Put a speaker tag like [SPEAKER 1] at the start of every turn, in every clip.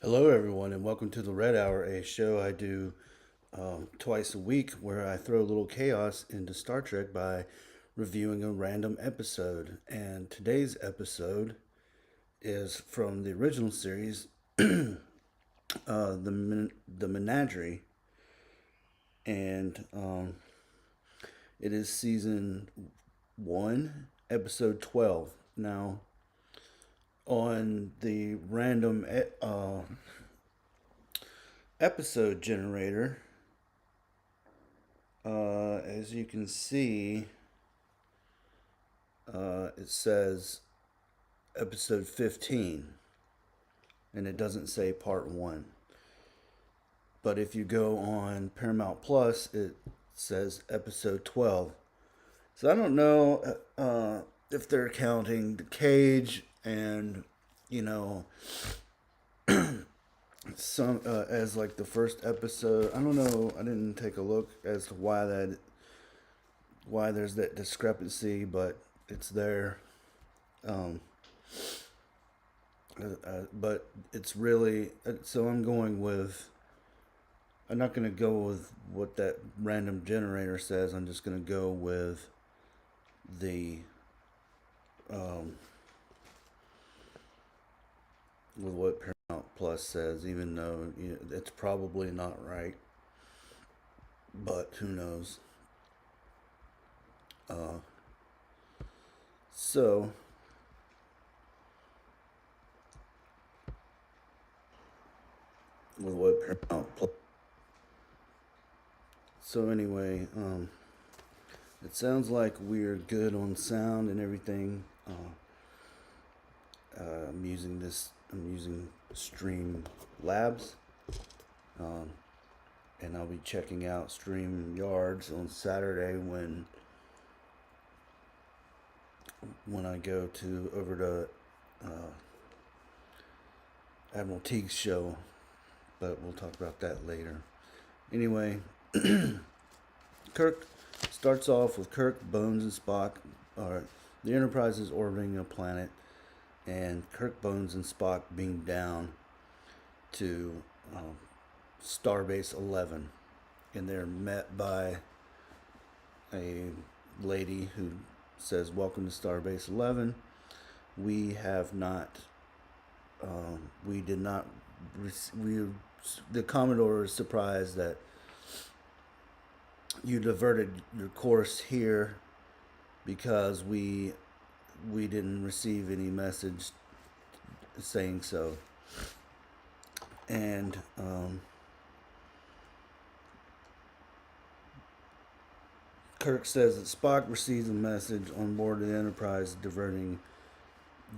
[SPEAKER 1] Hello, everyone, and welcome to the Red Hour, a show I do twice a week where I throw a little chaos into Star Trek by reviewing a random episode. And today's episode is from the original series, the Menagerie, and it is season 1, episode 12. Now, on the random episode generator, as you can see, it says episode 15, and it doesn't say part 1. But if you go on Paramount Plus, it says episode 12. So I don't know if they're counting the cage and, you know, some as like the first episode. I don't know. I didn't take a look as to why there's that discrepancy, but it's there. Um, but it's really so. I'm going with. I'm not going to go with what that random generator says. I'm just going to go with the um, with what Paramount Plus says, even though it's probably not right. But who knows? Uh, so with what Paramount Plus. So anyway, it sounds like we're good on sound and everything. I'm using this. I'm using Stream Labs, um, and I'll be checking out Stream Yards on Saturday when I go to over to Admiral Teague's show. But we'll talk about that later. Anyway, Kirk starts off with Kirk, Bones, and Spock. The Enterprise is orbiting a planet, and Kirk, Bones, and Spock beam down to Starbase 11, and they're met by a lady who says, "Welcome to Starbase 11. We have not. We did not. We. The Commodore is surprised that you diverted your course here because we didn't receive any message saying so." And Kirk says that Spock receives a message on board the Enterprise diverting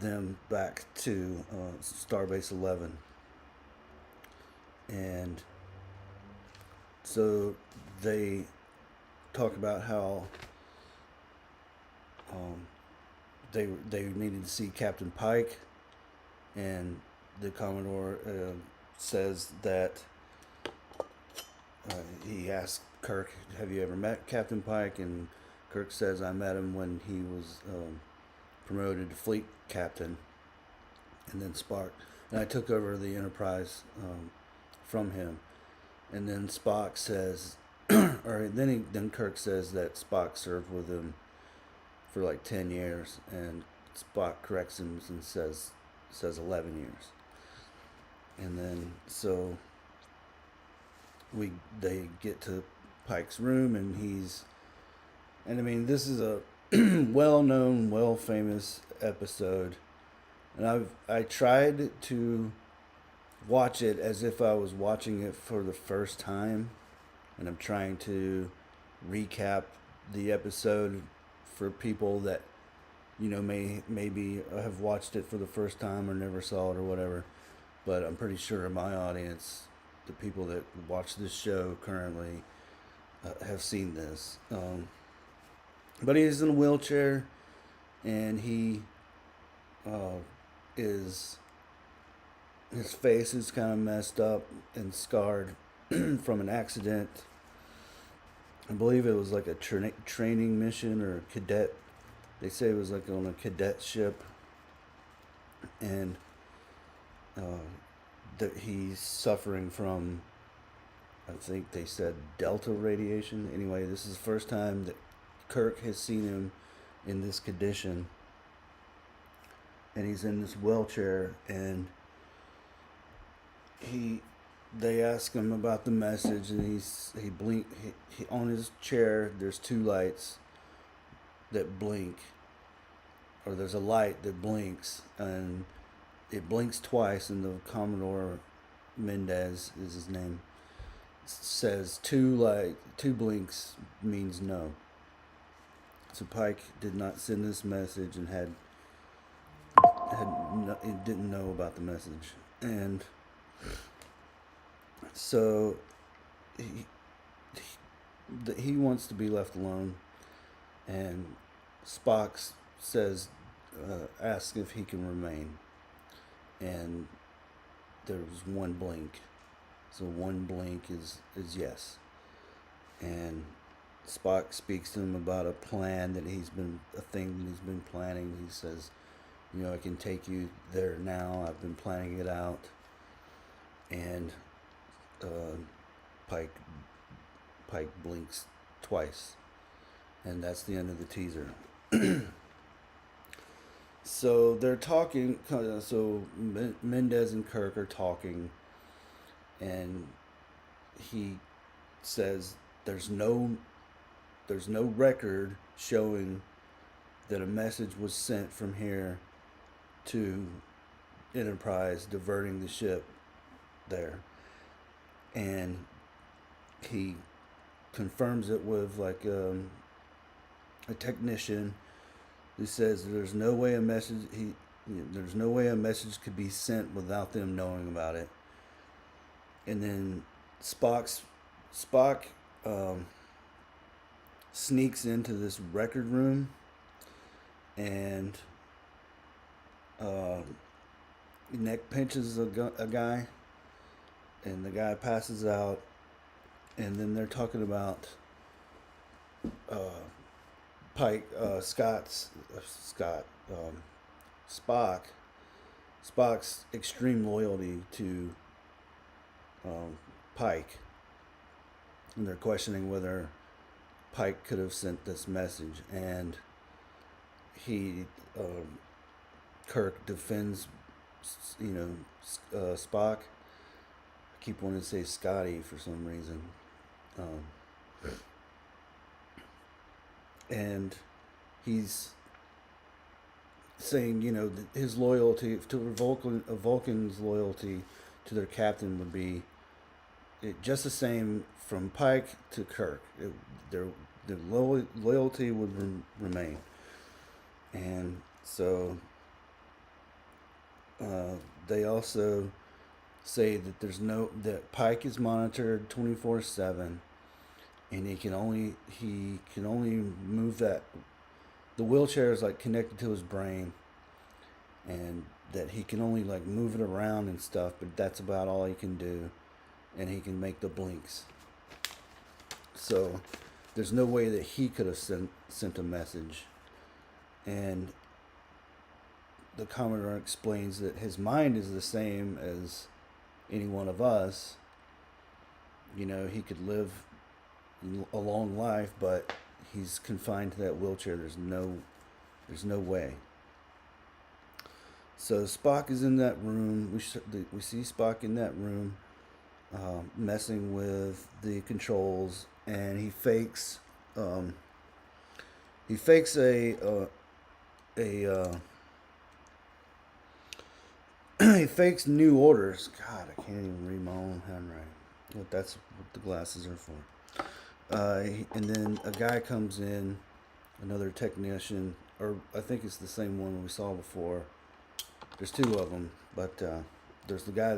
[SPEAKER 1] them back to Starbase 11. And so they talk about how um, they needed to see Captain Pike, and the Commodore says that he asked Kirk, "Have you ever met Captain Pike?" And Kirk says, "I met him when he was promoted to fleet captain." And then Spock, and I took over the Enterprise from him. And then Spock says, or then Kirk says that Spock served with him for like 10 years, and Spock corrects him and says 11 years. And then so they get to Pike's room, and I mean, this is a well-known, well-famous episode, and I tried to watch it as if I was watching it for the first time, and I'm trying to recap the episode for people that maybe have watched it for the first time or never saw it or whatever. But I'm pretty sure my audience, the people that watch this show currently, have seen this. But he's in a wheelchair, and he is his face is kind of messed up and scarred from an accident. I believe it was like a training mission or a cadet. They say it was like on a cadet ship, and uh, that he's suffering from, I think they said delta radiation. Anyway, this is the first time that Kirk has seen him in this condition, and he's in this wheelchair, and he they ask him about the message, and he blink he on his chair. There's two lights that blink, or there's a light that blinks, and it blinks twice, and the Commodore Mendez is his name, says two blinks means no. So Pike did not send this message and didn't know about the message, and so he wants to be left alone, and Spock says, asks if he can remain, and there's one blink, so one blink is yes, and Spock speaks to him about a thing that he's been planning. He says, I can take you there now. I've been planning it out. And Pike blinks twice, and that's the end of the teaser. So they're talking. So Mendez and Kirk are talking, and he says there's no record showing that a message was sent from here to Enterprise diverting the ship there, and he confirms it with a technician who says there's no way a message could be sent without them knowing about it. And then Spock sneaks into this record room, and neck pinches a guy, and the guy passes out, and then they're talking about Spock's extreme loyalty to Pike, and they're questioning whether Pike could have sent this message, and Kirk defends, Spock. I keep wanting to say Scotty for some reason, and he's saying, his loyalty to Vulcan's loyalty to their captain would be just the same from Pike to Kirk. Their loyalty would remain, and so they also say that that Pike is monitored 24/7, and he can only move that. The wheelchair is connected to his brain, and that he can only move it around and stuff, but that's about all he can do, and he can make the blinks. So there's no way that he could have sent a message. And the Commodore explains that his mind is the same as any one of us. He could live a long life, but he's confined to that wheelchair. There's no way. So Spock is in that room. We see Spock in that room, messing with the controls, and he fakes he fakes new orders. God, I can't even read my own handwriting. But that's what the glasses are for. And then a guy comes in, another technician, or I think it's the same one we saw before. There's two of them, but there's the guy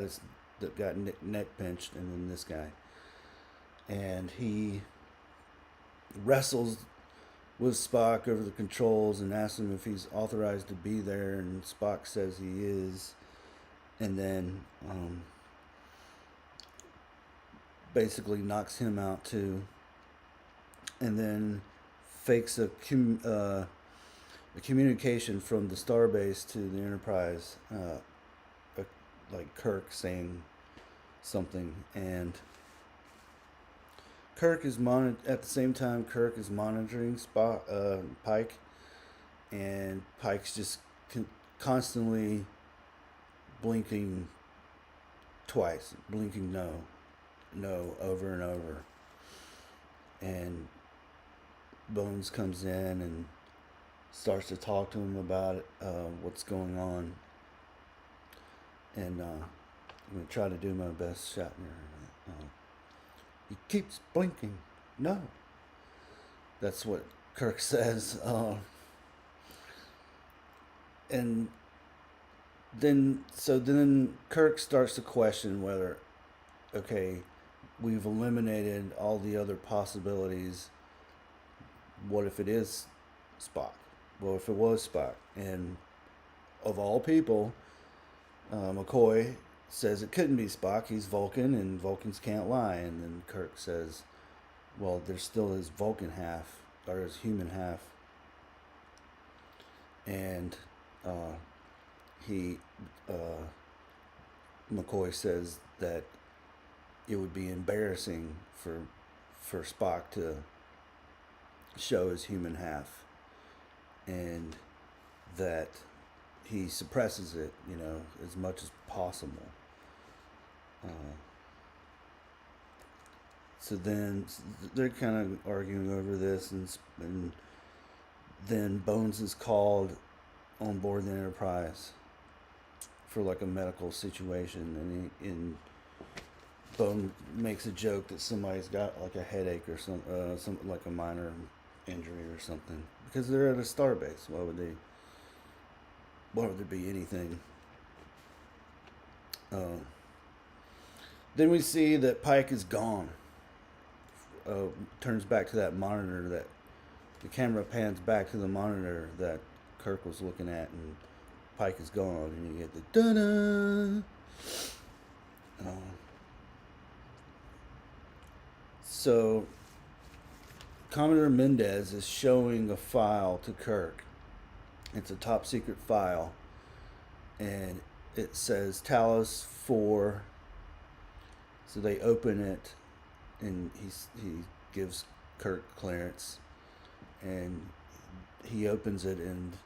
[SPEAKER 1] that got neck pinched, and then this guy. And he wrestles with Spock over the controls and asks him if he's authorized to be there, and Spock says he is. And then basically knocks him out too, and then fakes a communication from the starbase to the Enterprise, like Kirk saying something, and at the same time. Kirk is monitoring Pike, and Pike's just constantly blinking twice, blinking no, over and over, and Bones comes in and starts to talk to him about what's going on, and I'm gonna try to do my best, Shatner. He keeps blinking. No, that's what Kirk says. And then Kirk starts to question whether, okay, we've eliminated all the other possibilities. What if it is Spock? What if it was Spock? And of all people, McCoy says it couldn't be Spock. He's Vulcan, and Vulcans can't lie. And then Kirk says, well, there's still his Vulcan half, or his human half. And he, McCoy says that it would be embarrassing for Spock to show his human half, and that he suppresses it, as much as possible. So then they're kind of arguing over this, and then Bones is called on board the Enterprise for like a medical situation, and Bone makes a joke that somebody's got like a headache or some like a minor injury or something, because they're at a starbase. Why would there be anything? Then we see that Pike is gone. Turns back to that monitor, that the camera pans back to the monitor that Kirk was looking at, and Pike is gone, and you get the da-da. So Commodore Mendez is showing a file to Kirk. It's a top secret file, and it says Talos 4. So they open it, and he gives Kirk clearance, and he opens it, and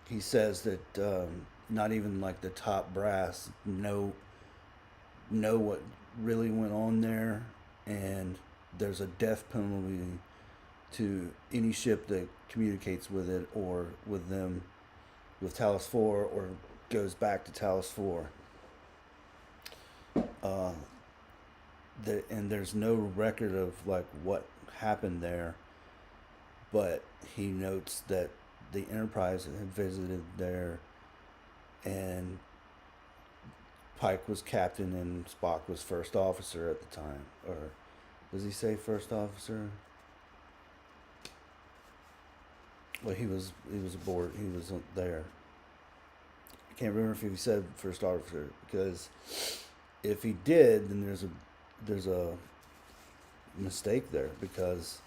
[SPEAKER 1] he says that not even like the top brass know what really went on there, and there's a death penalty to any ship that communicates with it, or with them, with Talos 4, or goes back to Talos 4. And there's no record of like what happened there, but he notes that the Enterprise had visited there, and Pike was captain and Spock was first officer at the time. Or does he say first officer? Well, he was aboard. He was there. I can't remember if he said first officer, because if he did, then there's a mistake there, because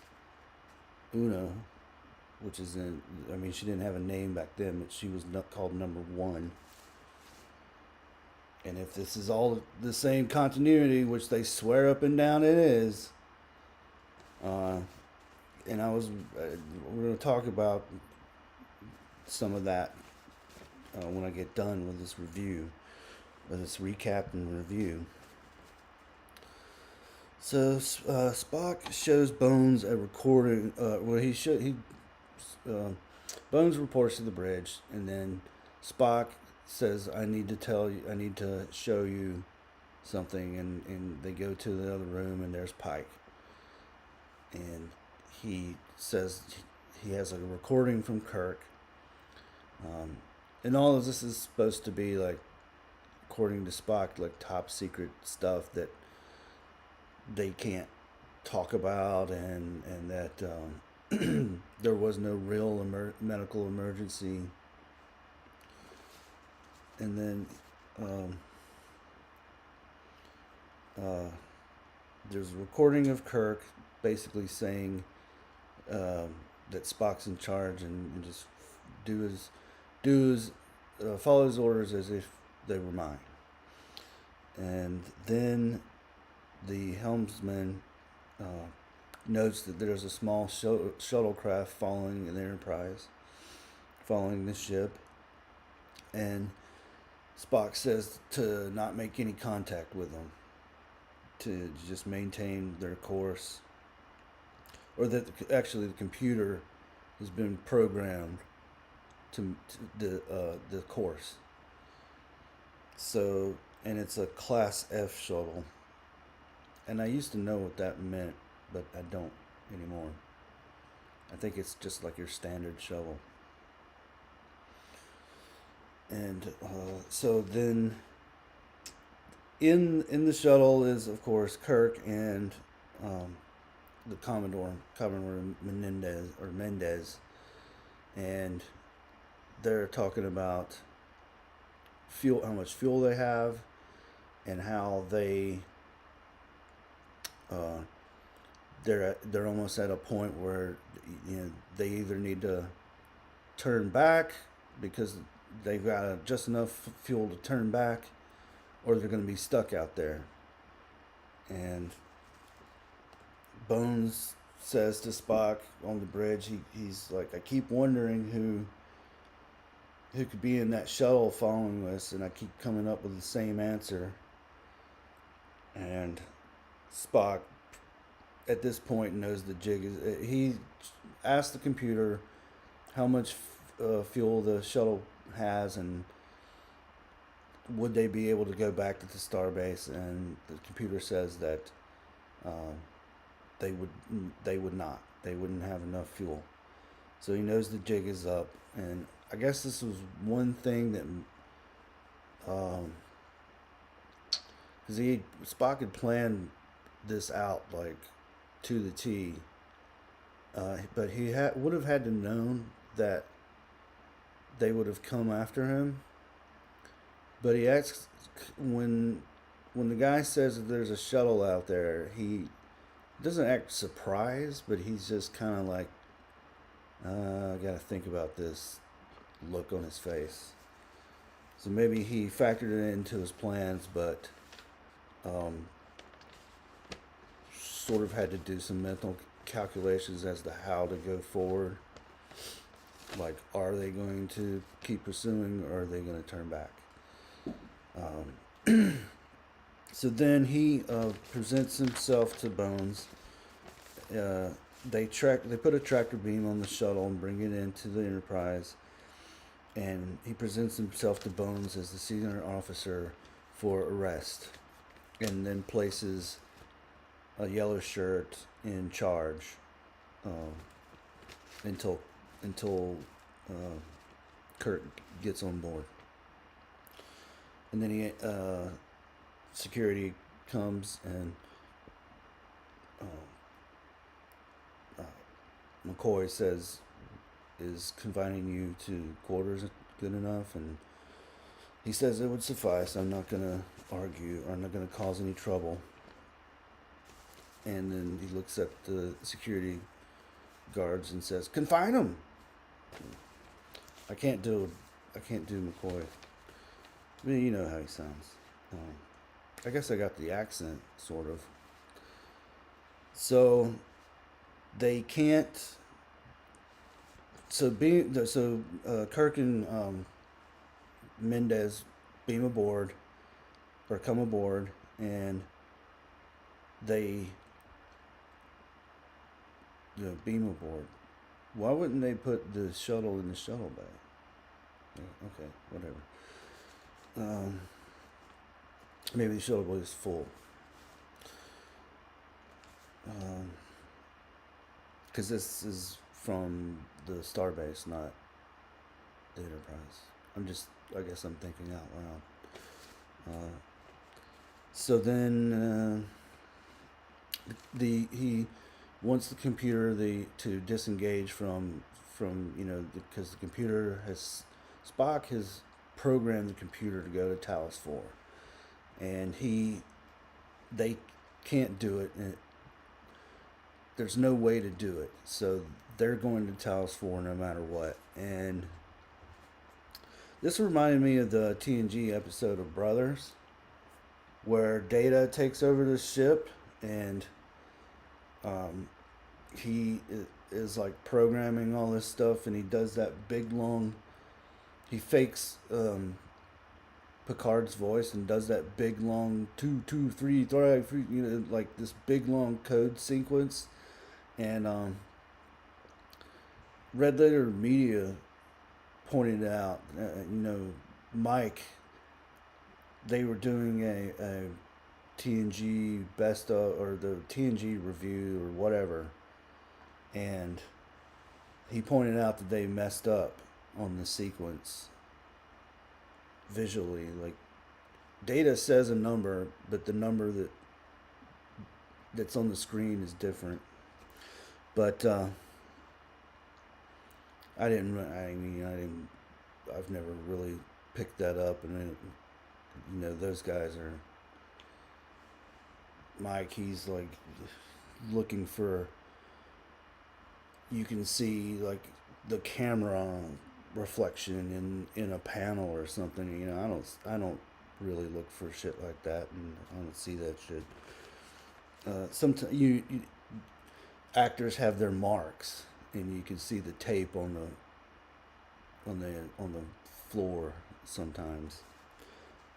[SPEAKER 1] Una, which is she didn't have a name back then, but she was called number 1. And if this is all the same continuity, which they swear up and down it is, and we're going to talk about some of that when I get done with this review, with this recap and review. So Spock shows Bones a recording. Bones reports to the bridge, and then Spock says, I need to show you something, and they go to the other room, and there's Pike, and he says he has a recording from Kirk, and all of this is supposed to be like, according to Spock, like top secret stuff that they can't talk about, and that there was no real medical emergency. And then there's a recording of Kirk basically saying that Spock's in charge, and just follow his orders as if they were mine. And then the helmsman notes that there's a small shuttlecraft following the Enterprise, following the ship, and Spock says to not make any contact with them, to just maintain their course, or that actually the computer has been programmed to the course. So, and it's a Class F shuttle, and I used to know what that meant, but I don't anymore. I think it's just like your standard shuttle. And so then in the shuttle is of course Kirk and the Commodore Mendez, and they're talking about fuel, how much fuel they have, and how uh, they're almost at a point where they either need to turn back because they've got just enough fuel to turn back, or they're going to be stuck out there. And Bones says to Spock on the bridge, he's like, I keep wondering who could be in that shuttle following us, and I keep coming up with the same answer. And Spock, at this point, knows the jig is. He asked the computer how much fuel the shuttle has, and would they be able to go back to the starbase, and the computer says that uh, they would not. They wouldn't have enough fuel. So he knows the jig is up, and I guess this was one thing that because Spock had planned this out like to the T, but he would have had to known that they would have come after him. But he asks when the guy says that there's a shuttle out there, he doesn't act surprised, but he's just kind of like, I got to think about this look on his face. So maybe he factored it into his plans, but sort of had to do some mental calculations as to how to go forward. Like, are they going to keep pursuing, or are they going to turn back? So then he presents himself to Bones. They put a tractor beam on the shuttle and bring it into the Enterprise, and he presents himself to Bones as the senior officer for arrest, and then places a yellow shirt in charge until Kirk gets on board. And then security comes, and McCoy says, is confining you to quarters good enough? And he says it would suffice. I'm not going to argue, or I'm not going to cause any trouble. And then he looks at the security guards and says, confine him. I can't do McCoy. I mean, you know how he sounds. I guess I got the accent, sort of. So they can't. So Kirk and Mendez beam aboard, or come aboard, and they beam aboard. Why wouldn't they put the shuttle in the shuttle bay? Yeah, okay, whatever. Maybe the shuttle bay is full. Because this is from the starbase, not the Enterprise. I guess I'm thinking out loud. So then he wants the computer to disengage from because the computer Spock has programmed the computer to go to Talos 4, and they can't do it, and there's no way to do it, so they're going to Talos 4 no matter what. And this reminded me of the TNG episode of Brothers, where Data takes over the ship, and um, he is like programming all this stuff, and he does that big long. He fakes Picard's voice and does that big long 2 2 3 3, like this big long code sequence. And Red Letter Media pointed out, Mike, they were doing a TNG best of, or the TNG review or whatever, and he pointed out that they messed up on the sequence visually. Like, Data says a number, but the number that's on the screen is different. But I didn't. I mean, I didn't. I've never really picked that up, and those guys are. Mike, he's like looking for. You can see like the camera reflection in a panel or something. I don't really look for shit like that, and I don't see that shit. Sometimes you actors have their marks, and you can see the tape on the floor sometimes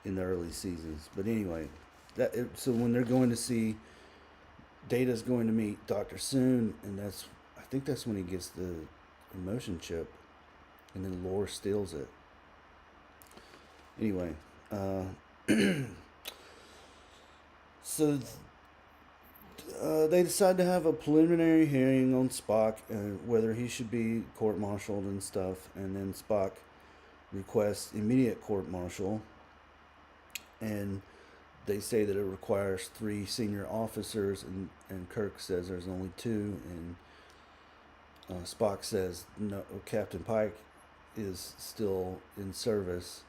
[SPEAKER 1] in the early seasons. But anyway, so when they're going to see, Data's going to meet Dr. Soon, and I think that's when he gets the emotion chip, and then Lore steals it. Anyway, so they decide to have a preliminary hearing on Spock, whether he should be court-martialed and stuff, and then Spock requests immediate court-martial, and they say that it requires 3 senior officers, and Kirk says there's only 2, and Spock says no, Captain Pike is still in service,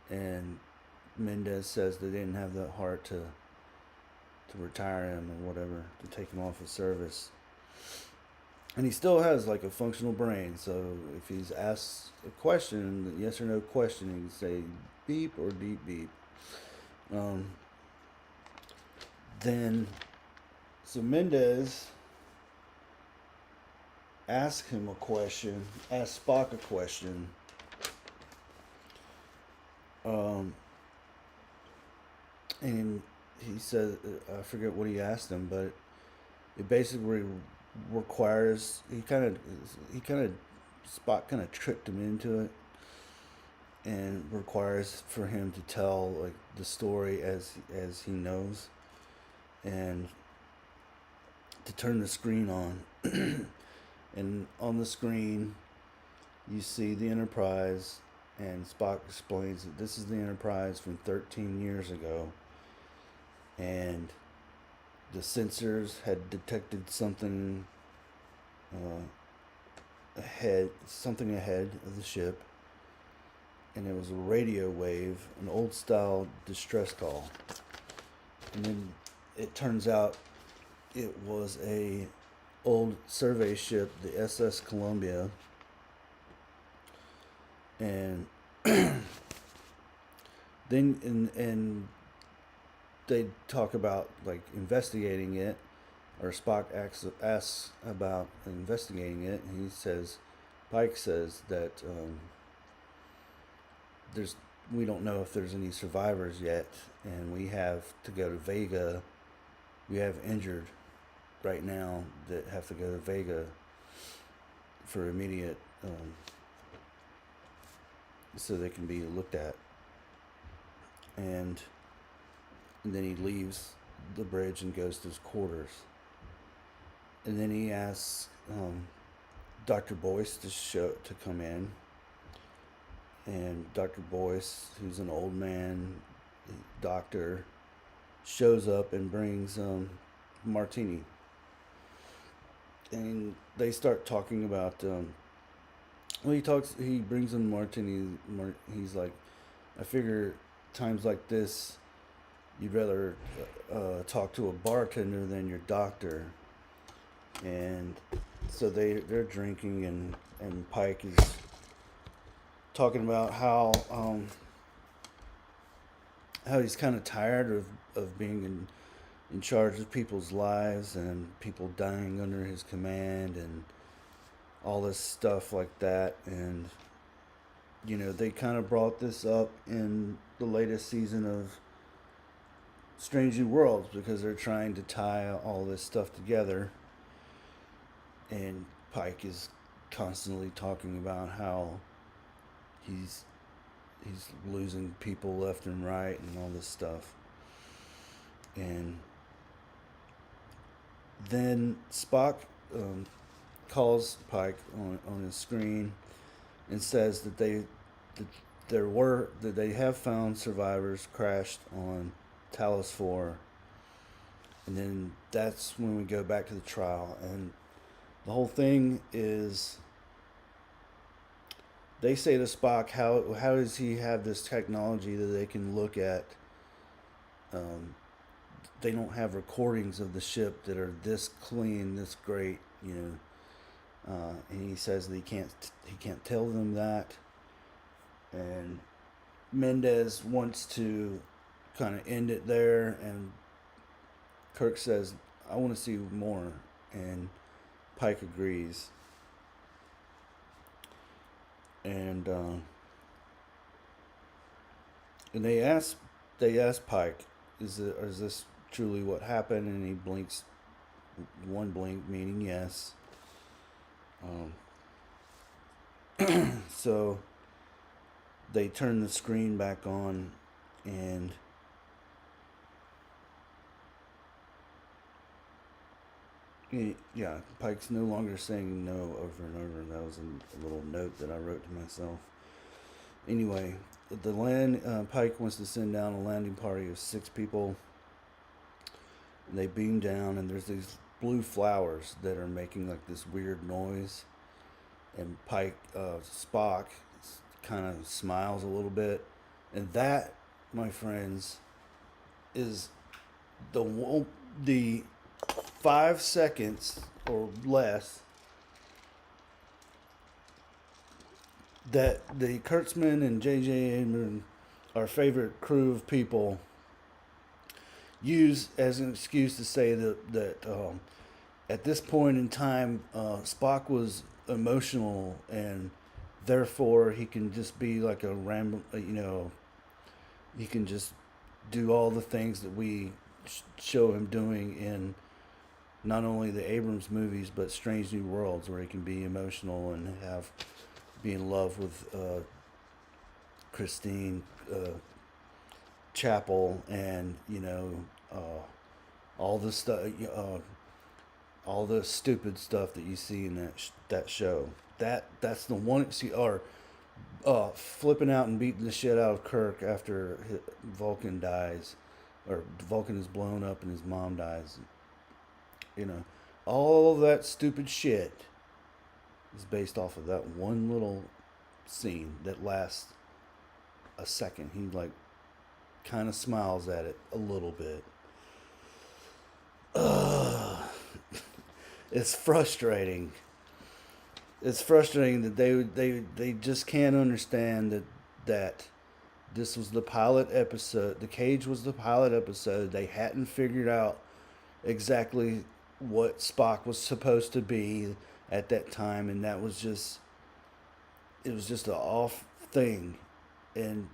[SPEAKER 1] and Mendez says they didn't have the heart to retire him or whatever, to take him off of service. And he still has like a functional brain, so if he's asked a question, yes or no question, he can say beep or beep beep. Then, so Mendez asks Spock a question. And he said, I forget what he asked him, but it basically requires, Spock kind of tricked him into it, and requires for him to tell like the story as he knows, and to turn the screen on. And on the screen you see the Enterprise, and Spock explains that this is the Enterprise from 13 years ago, and the sensors had detected something ahead of the ship, and it was a radio wave, an old style distress call. And then it turns out it was a old survey ship, the SS Columbia, and then and they talk about like investigating it, or Spock asks about investigating it, and Pike says that we don't know if there's any survivors yet, and we have to go to Vega. We have injured right now that have to go to Vega for immediate, so they can be looked at. And then he leaves the bridge and goes to his quarters. And then he asks Dr. Boyce to come in. And Dr. Boyce, who's an old man doctor, shows up and brings martini. And they start talking about. He brings him martini. He's like, I figure times like this, you'd rather talk to a bartender than your doctor. And so they're drinking, and Pike is talking about how how he's kind of tired of being in charge of people's lives and people dying under his command and all this stuff like that. And they kind of brought this up in the latest season of Strange New Worlds because they're trying to tie all this stuff together. And Pike is constantly talking about how he's he's losing people left and right and all this stuff. And then Spock calls Pike on his screen and says that that they have found survivors crashed on Talos 4. And then that's when we go back to the trial. And the whole thing is they say to Spock, how does he have this technology that they can look at? Um, they don't have recordings of the ship that are this clean, this great, and he says that he can't tell them that. And Mendez wants to kind of end it there, and Kirk says, "I want to see more," and Pike agrees. And and they ask Pike, is this truly what happened? And he blinks one blink, meaning yes. So they turn the screen back on, and yeah, Pike's no longer saying no over and over. That was a little note that I wrote to myself. Anyway, Pike wants to send down a landing party of 6 people. And they beam down, and there's these blue flowers that are making like this weird noise. And Spock, kind of smiles a little bit, and that, my friends, is the 5 seconds or less that the Kurtzman and J.J. Abrams, our favorite crew of people, use as an excuse to say that at this point in time, Spock was emotional, and therefore he can just be like a ramble. He can just do all the things that we show him doing in not only the Abrams movies but Strange New Worlds, where he can be emotional and be in love with Christine Chapel, and all the stuff, all the stupid stuff that you see in that show. That's the one. See, or flipping out and beating the shit out of Kirk after Vulcan dies, or Vulcan is blown up and his mom dies. All of that stupid shit is based off of that one little scene that lasts a second. He like kind of smiles at it a little bit. It's frustrating. It's frustrating that they just can't understand that this was the pilot episode. The Cage was the pilot episode. They hadn't figured out exactly what Spock was supposed to be at that time, and it was just an off thing, and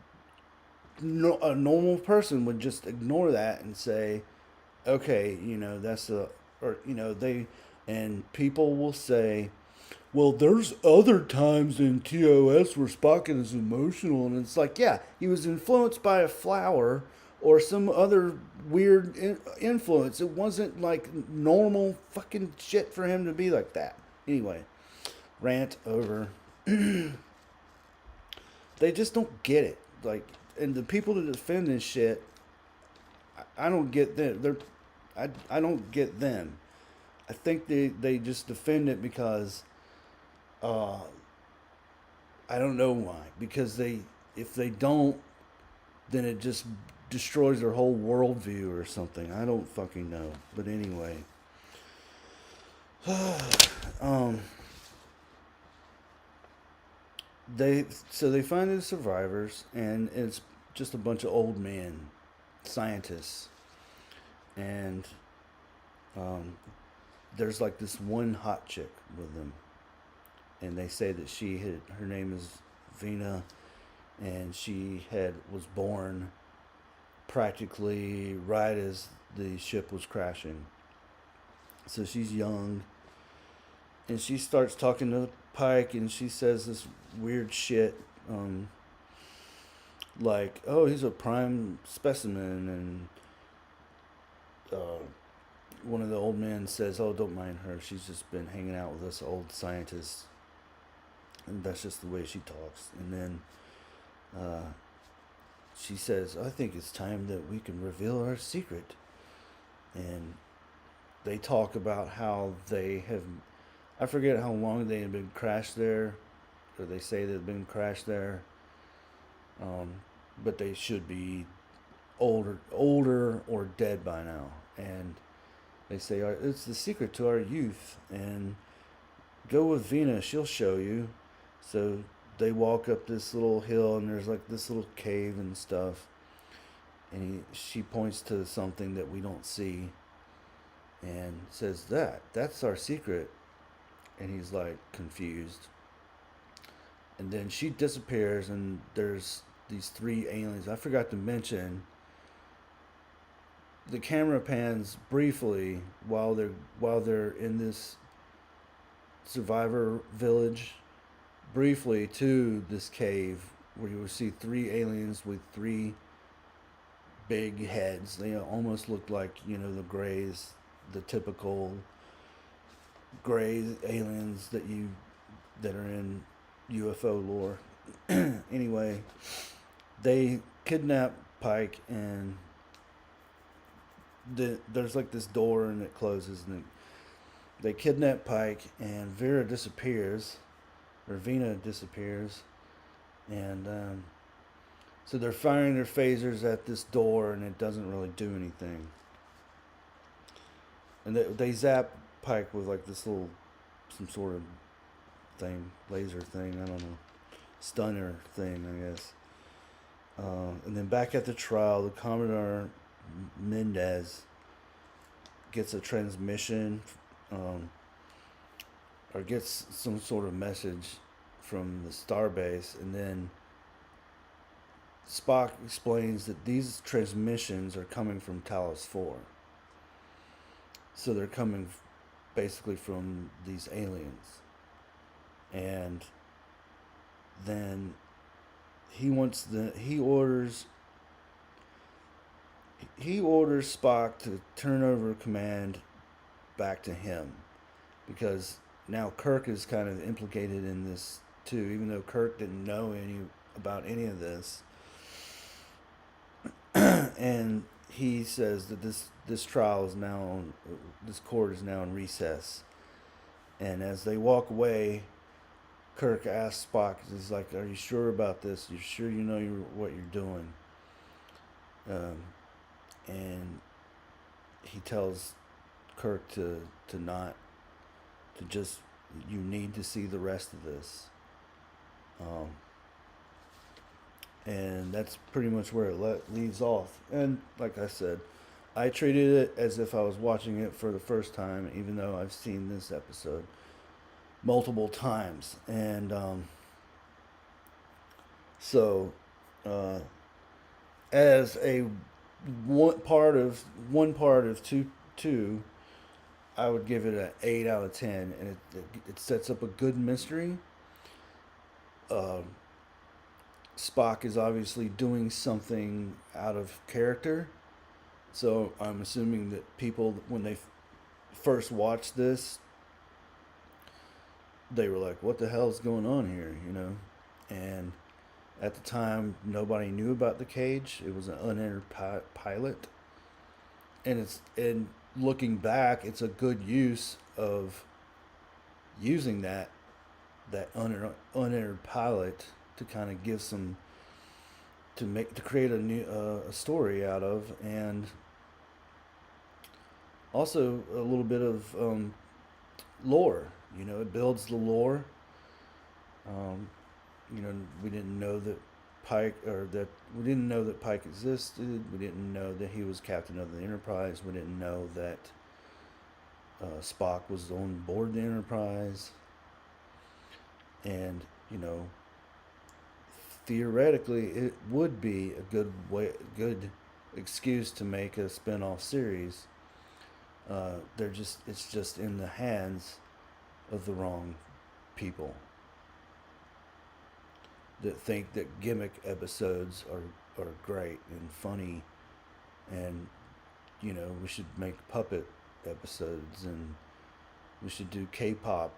[SPEAKER 1] a normal person would just ignore that and say, okay, that's and people will say, well, there's other times in TOS where Spock is emotional, and it's like, yeah, he was influenced by a flower or some other weird influence. It wasn't like normal fucking shit for him to be like that. Anyway, rant over. They just don't get it. Like, and the people that defend this shit, I don't get them. I don't get them. I think they just defend it because I don't know why. Because if they don't, then it just destroys their whole worldview or something. I don't fucking know. But anyway, they find the survivors, and it's just a bunch of old men. scientists, and um, there's like this one hot chick with them, and they say that her name is Vina, and she was born practically right as the ship was crashing. So she's young, and she starts talking to Pike, and she says this weird shit, like, "Oh, he's a prime specimen," and one of the old men says, "Oh, don't mind her. She's just been hanging out with us old scientists, and that's just the way she talks." And then she says, "I think it's time that we can reveal our secret." And they talk about how they have, I forget how long they had been crashed there, or they say they've been crashed there, um, but they should be older or dead by now. And they say, "It's the secret to our youth, and go with Vina, she'll show you." So they walk up this little hill, and there's like this little cave and stuff, and she points to something that we don't see, and says, "That's our secret." And he's like confused, and then she disappears, and there's these three aliens. I forgot to mention, the camera pans briefly while they're in this survivor village, briefly to this cave, where you will see three aliens with three big heads. They almost look like, the Greys, the typical Grey aliens that are in UFO lore. Anyway, they kidnap Pike, and there's like this door, and it closes, and they kidnap Pike, and Vina disappears, and so they're firing their phasers at this door, and it doesn't really do anything. And they zap Pike with like this little, some sort of thing, laser thing, I don't know, stunner thing, I guess. And then back at the trial, the Commodore Mendez gets a transmission, or gets some sort of message from the starbase, and then Spock explains that these transmissions are coming from Talos 4. So they're coming basically from these aliens. And then he orders Spock to turn over command back to him, because now Kirk is kind of implicated in this too, even though Kirk didn't know about any of this. And he says that this trial is now this court is now in recess. And as they walk away, Kirk asks Spock, he's like, "Are you sure about this? You sure you know what you're doing?" And he tells Kirk to not, to just, you need to see the rest of this. And that's pretty much where it leaves off. And like I said, I treated it as if I was watching it for the first time, even though I've seen this episode multiple times. And so as a one part of two, I would give it an 8 out of 10, and it sets up a good mystery. Spock is obviously doing something out of character, so I'm assuming that people, when they first watched this, they were like, "What the hell is going on here?" And at the time, nobody knew about the cage. It was an unentered pilot, and looking back, it's a good use of using that unentered pilot to kind of give some, to create a new a story out of, and also a little bit of lore. It builds the lore. We didn't know that Pike, or that we didn't know that Pike existed. We didn't know that he was captain of the Enterprise. We didn't know that Spock was on board the Enterprise. And theoretically, it would be a good excuse to make a spin-off series. It's just in the hands of the wrong people that think that gimmick episodes are great and funny, and we should make puppet episodes, and we should do K-pop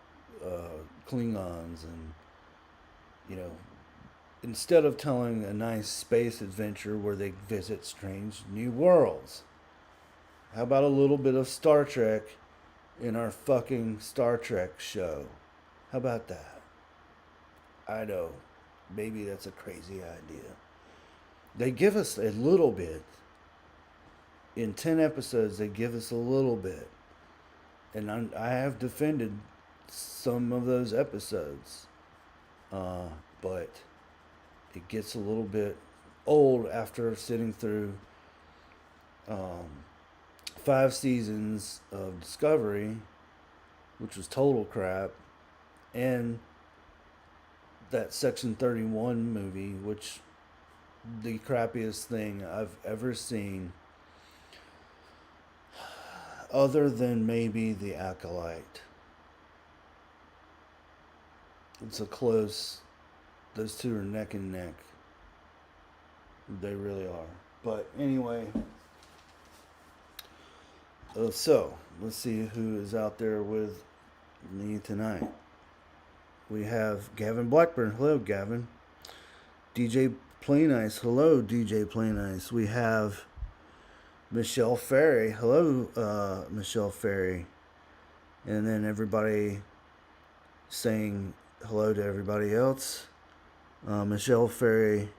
[SPEAKER 1] Klingons, and instead of telling a nice space adventure where they visit strange new worlds, how about a little bit of Star Trek in our fucking Star Trek show? How about that? I know, maybe that's a crazy idea. They give us a little bit. In 10 episodes, they give us a little bit. And I have defended some of those episodes. But it gets a little bit old after sitting through 5 seasons of Discovery, which was total crap, and that Section 31 movie, which the crappiest thing I've ever seen, other than maybe The Acolyte. It's a close. Those two are neck and neck. They really are. But anyway, so let's see who is out there with me tonight. We have Gavin Blackburn. Hello, Gavin. DJ Plain Ice. Hello, DJ Plain Ice. We have Michelle Ferry. Hello, Michelle Ferry. And then everybody saying hello to everybody else. Michelle Ferry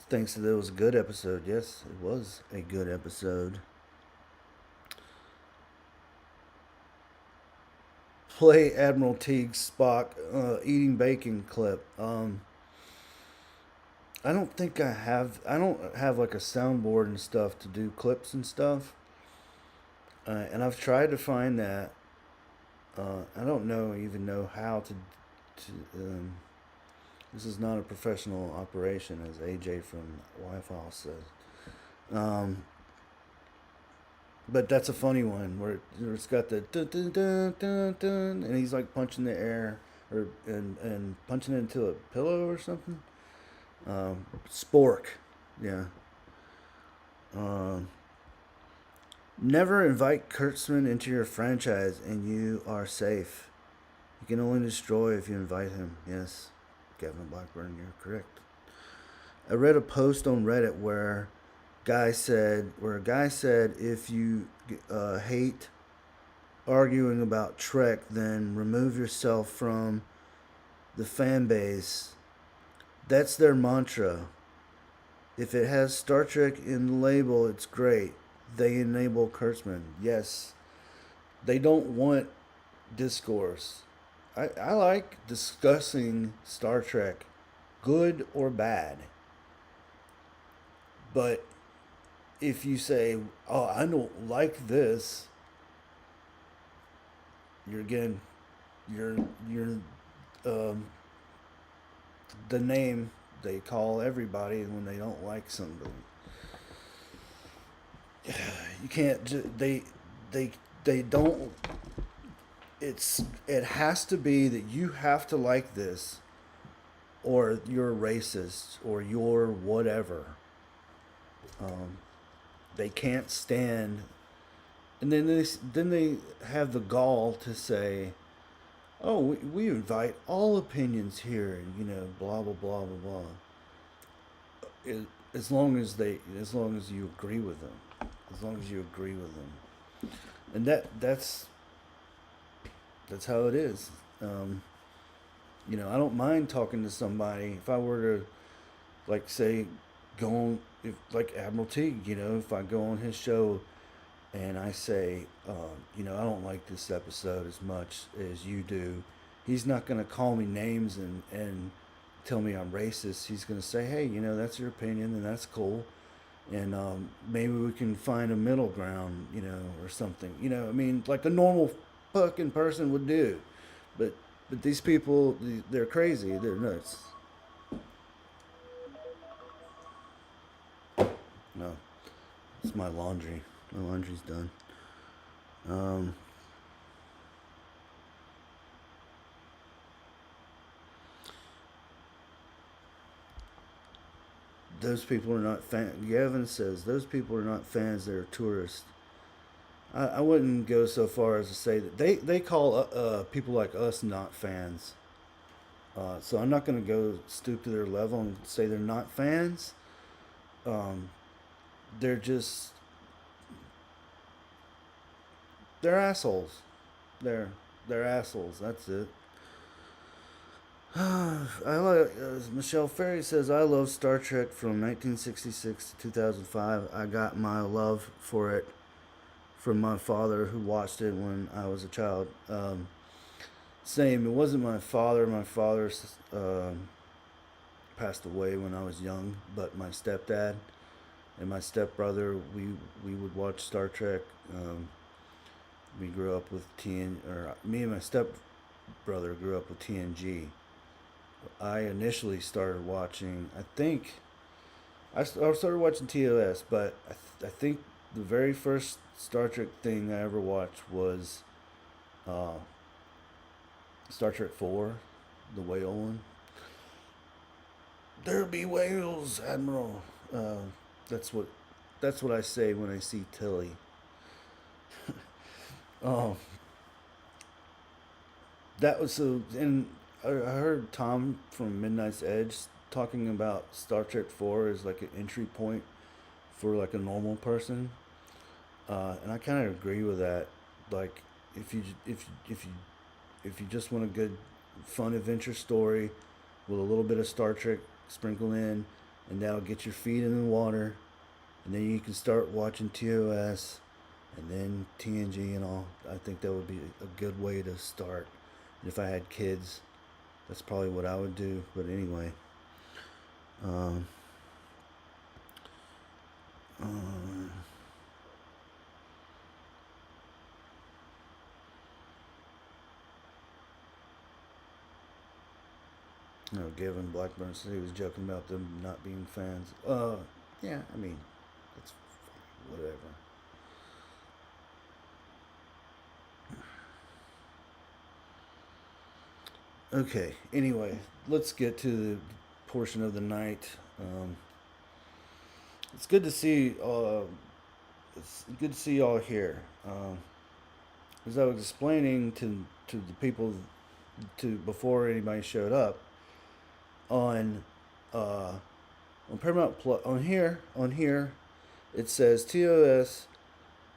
[SPEAKER 1] thinks that it was a good episode. Yes, it was a good episode. Play Admiral Teague's Spock eating bacon clip. I don't think I have. I don't have like a soundboard and stuff to do clips and stuff. And I've tried to find that. I don't even know how to. This is not a professional operation, as AJ from Wi-Fi says. But that's a funny one where it's got the dun, dun, dun, dun, dun, and he's like punching the air and punching it into a pillow or something. Spork, yeah. Never invite Kurtzman into your franchise, and you are safe. You can only destroy if you invite him. Yes, Gavin Blackburn, you're correct. I read a post on Reddit where a guy said if you hate arguing about Trek, then remove yourself from the fan base. That's their mantra. If it has Star Trek in the label, it's great. They enable Kurtzman. Yes. They don't want discourse. I like discussing Star Trek, good or bad. But if you say, "Oh, I don't like this," you're the name they call everybody when they don't like something. You can't. They don't. It has to be that you have to like this, or you're racist, or you're whatever. They can't stand, and then they have the gall to say, "Oh, we invite all opinions here," and blah blah blah blah blah. As long as you agree with them, and that's how it is. I don't mind talking to somebody. If I were to, like, say, go on, like Admiral Teague, if I go on his show and I say, I don't like this episode as much as you do, he's not going to call me names and tell me I'm racist, he's gonna say, hey, that's your opinion and that's cool, and maybe we can find a middle ground, or something. I mean, like a normal fucking person would do, but these people, they're crazy. They're nuts. No, it's my laundry. My laundry's done. Um, those people are not fans. Gavin says those people are not fans. They're tourists. I wouldn't go so far as to say that they call people like us not fans. So I'm not going to go stoop to their level and say they're not fans. Um, they're just they're assholes. They're they're assholes. That's it. I like Michelle Ferry says I love Star Trek from 1966 to 2005. I got my love for it from my father who watched it when I was a child. Same. It wasn't my father. My father passed away when I was young, but my stepdad and my stepbrother, we would watch Star Trek. We grew up with or me and my stepbrother grew up with TNG. I initially started watching. I think I started watching TOS, but I think the very first Star Trek thing I ever watched was uh, Star Trek 4, the whale one. There be whales, Admiral. That's what that's what I say when I see Tilly. Oh, that was so. And I heard Tom from Midnight's Edge talking about Star Trek 4 as like an entry point for like a normal person, and I kind of agree with that. Like, if you just want a good, fun adventure story with a little bit of Star Trek sprinkled in, and that'll get your feet in the water, and then you can start watching TOS, and then TNG and all. I think that would be a good way to start. And if I had kids, that's probably what I would do. But anyway, um, uh, no, Gavin Blackburn said he was joking about them not being fans. Yeah, I mean, it's whatever. Okay. Anyway, let's get to the portion of the night. It's good to see. It's good to see y'all here. As I was explaining to the people to before anybody showed up on uh, on Paramount Plus on here it says TOS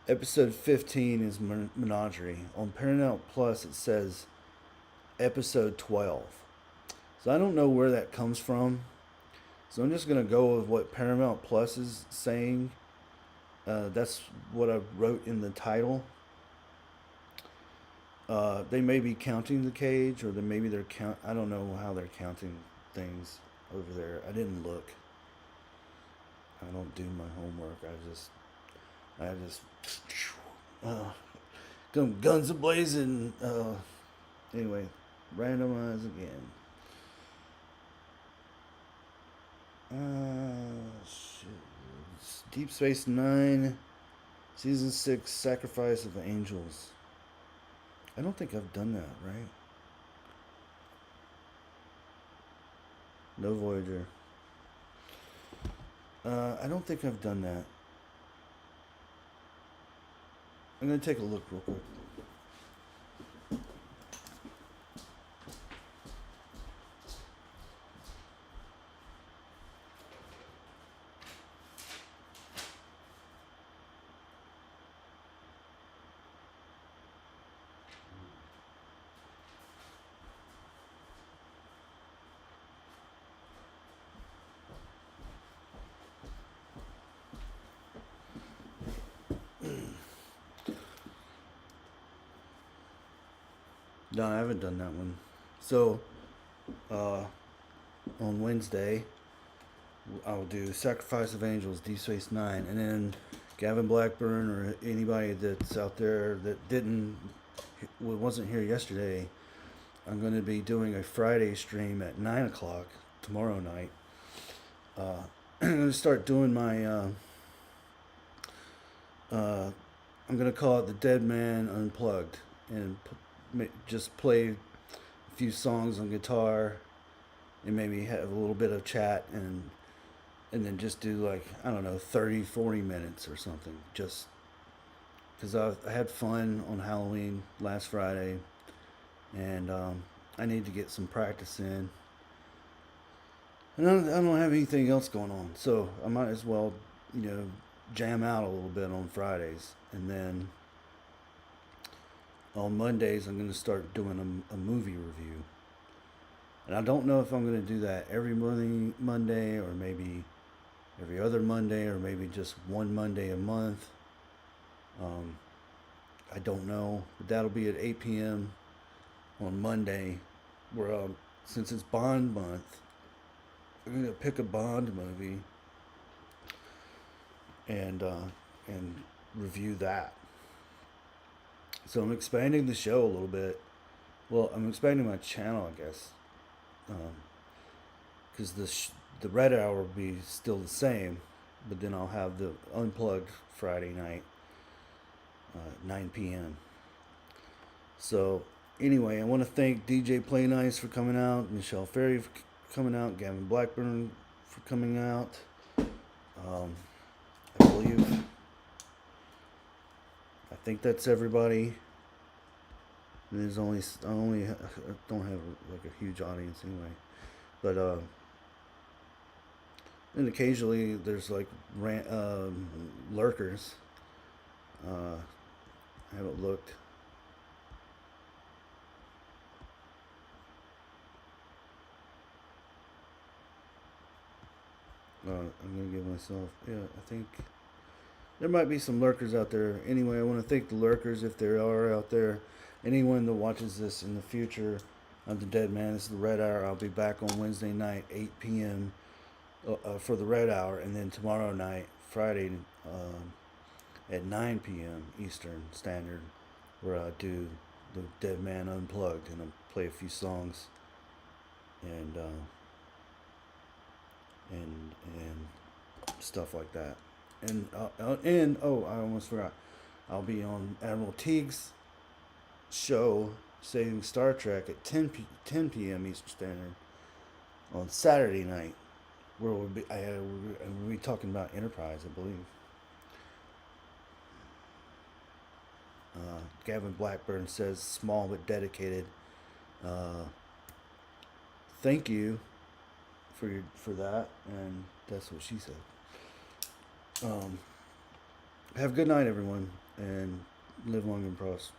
[SPEAKER 1] episode 15 is Menagerie. On Paramount Plus it says episode 12. So I don't know where that comes from. So I'm just gonna go with what Paramount Plus is saying. That's what I wrote in the title. They may be counting the cage, or maybe they're count. I don't know how they're counting things over there. I didn't look. I don't do my homework. I just, guns a blazing. Anyway, randomize again. Shit. It's Deep Space Nine, Season 6, Sacrifice of the Angels. I don't think I've done that, right? No Voyager. I don't think I've done that. I'm gonna take a look real quick. No, I haven't done that one. So, uh, on Wednesday, I'll do Sacrifice of Angels, D Space 9, and then Gavin Blackburn or anybody that's out there that wasn't here yesterday, I'm going to be doing a Friday stream at 9 o'clock tomorrow night. I'm going to start doing my, I'm going to call it the Deadman Unplugged, and just play a few songs on guitar and maybe have a little bit of chat and then just do like, I don't know, 30, 40 minutes or something. Just because I had fun on Halloween last Friday, and I need to get some practice in. And I don't have anything else going on, so I might as well, jam out a little bit on Fridays. And then on Mondays, I'm going to start doing a movie review. And I don't know if I'm going to do that every Monday, or maybe every other Monday, or maybe just one Monday a month. I don't know, but that'll be at 8 p.m. on Monday, where since it's Bond month, I'm going to pick a Bond movie and review that. So I'm expanding the show a little bit. Well, I'm expanding my channel, I guess, because the Red Hour will be still the same, but then I'll have the Unplugged Friday night, 9 p.m. So anyway, I want to thank DJ Play Nice for coming out, Michelle Ferry for coming out, Gavin Blackburn for coming out. I think that's everybody. There's I don't have like a huge audience anyway, but and occasionally there's like lurkers. I haven't looked. I'm gonna give myself. Yeah, I think there might be some lurkers out there. Anyway, I want to thank the lurkers if there are out there. Anyone that watches this in the future, I'm the Deadman. This is the Red Hour. I'll be back on Wednesday night, 8 p.m. For the Red Hour, and then tomorrow night, Friday, at 9 p.m. Eastern Standard, where I do the Deadman Unplugged, and I play a few songs, and stuff like that. And I almost forgot. I'll be on Admiral Teague's show, Saving Star Trek, at 10 p.m. Eastern Standard on Saturday night, where we'll be talking about Enterprise, I believe. Gavin Blackburn says, small but dedicated. Thank you for that, and that's what she said. Have a good night, everyone, and live long and prosper.